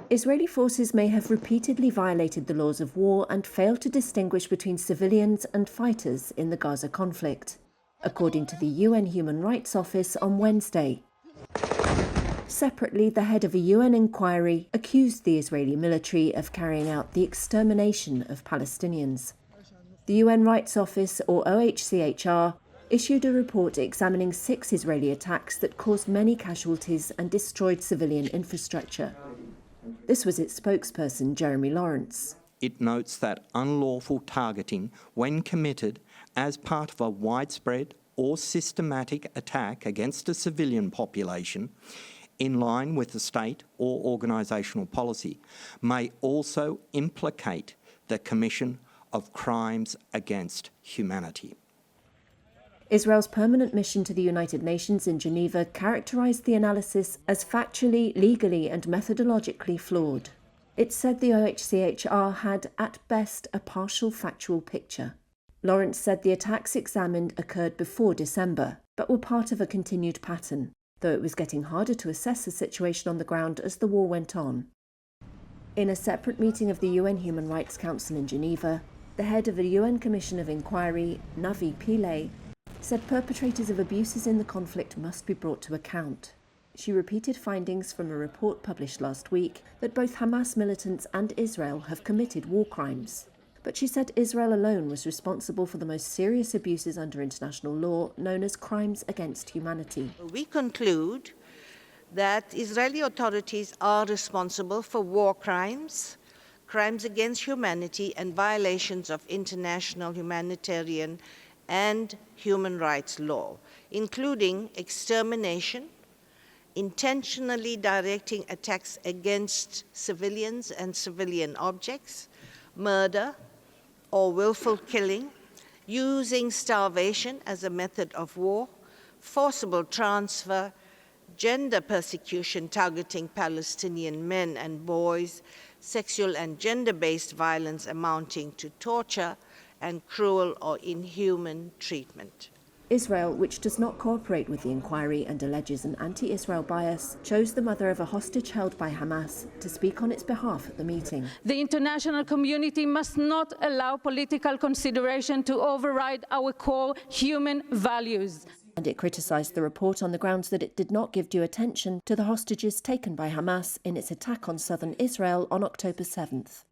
Israeli forces may have repeatedly violated the laws of war and failed to distinguish between civilians and fighters in the Gaza conflict, according to the UN Human Rights Office on Wednesday. Separately, the head of a UN inquiry accused the Israeli military of carrying out the extermination of Palestinians. The UN Rights Office, or OHCHR, issued a report examining 6 Israeli attacks that caused many casualties and destroyed civilian infrastructure. This was its spokesperson, Jeremy Lawrence. It notes that unlawful targeting, when committed as part of a widespread or systematic attack against a civilian population, in line with the state or organisational policy, may also implicate the commission of crimes against humanity. Israel's permanent mission to the United Nations in Geneva characterised the analysis as factually, legally and methodologically flawed. It said the OHCHR had, at best, a partial factual picture. Lawrence said the attacks examined occurred before December, but were part of a continued pattern, though it was getting harder to assess the situation on the ground as the war went on. In a separate meeting of the UN Human Rights Council in Geneva, the head of the UN Commission of Inquiry, Navi Pillay, said perpetrators of abuses in the conflict must be brought to account. She repeated findings from a report published last week that both Hamas militants and Israel have committed war crimes. But she said Israel alone was responsible for the most serious abuses under international law, known as crimes against humanity. We conclude that Israeli authorities are responsible for war crimes, crimes against humanity, and violations of international humanitarian and human rights law, including extermination, intentionally directing attacks against civilians and civilian objects, murder or willful killing, using starvation as a method of war, forcible transfer, gender persecution targeting Palestinian men and boys, sexual and gender-based violence amounting to torture, and cruel or inhuman treatment. Israel, which does not cooperate with the inquiry and alleges an anti-Israel bias, chose the mother of a hostage held by Hamas to speak on its behalf at the meeting. The international community must not allow political consideration to override our core human values. And it criticised the report on the grounds that it did not give due attention to the hostages taken by Hamas in its attack on southern Israel on October 7th.